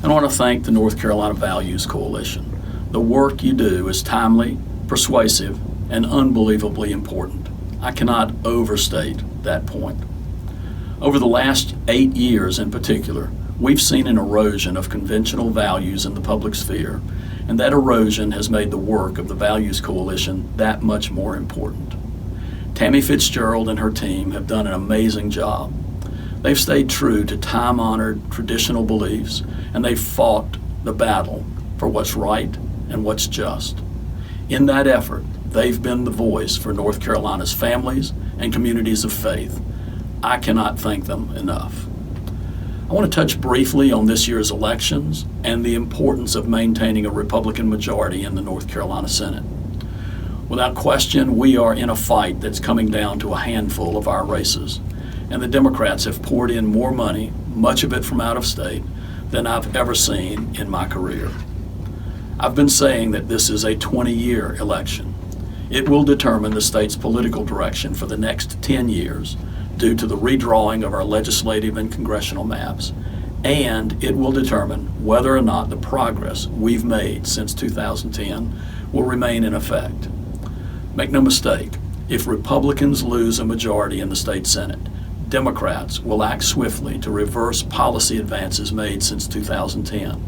I want to thank the North Carolina Values Coalition. The work you do is timely, persuasive, and unbelievably important. I cannot overstate that point. Over the last 8 years in particular, we've seen an erosion of conventional values in the public sphere, and that erosion has made the work of the Values Coalition that much more important. Tammy Fitzgerald and her team have done an amazing job. They've stayed true to time-honored traditional beliefs, and they've fought the battle for what's right and what's just. In that effort, they've been the voice for North Carolina's families and communities of faith. I cannot thank them enough. I want to touch briefly on this year's elections and the importance of maintaining a Republican majority in the North Carolina Senate. Without question, we are in a fight that's coming down to a handful of our races, and the Democrats have poured in more money, much of it from out of state, than I've ever seen in my career. I've been saying that this is a 20-year election. It will determine the state's political direction for the next 10 years due to the redrawing of our legislative and congressional maps, and it will determine whether or not the progress we've made since 2010 will remain in effect. Make no mistake, if Republicans lose a majority in the state Senate, Democrats will act swiftly to reverse policy advances made since 2010.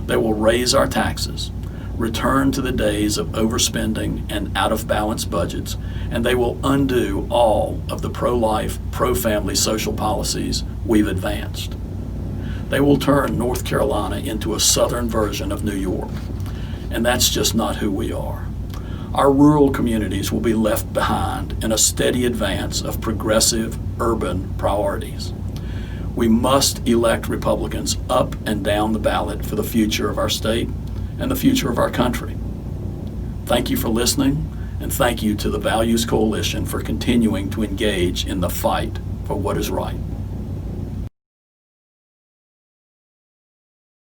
They will raise our taxes, return to the days of overspending and out-of-balance budgets, and they will undo all of the pro-life, pro-family social policies we've advanced. They will turn North Carolina into a southern version of New York, and that's just not who we are. Our rural communities will be left behind in a steady advance of progressive urban priorities. We must elect Republicans up and down the ballot for the future of our state and the future of our country. Thank you for listening, and thank you to the Values Coalition for continuing to engage in the fight for what is right.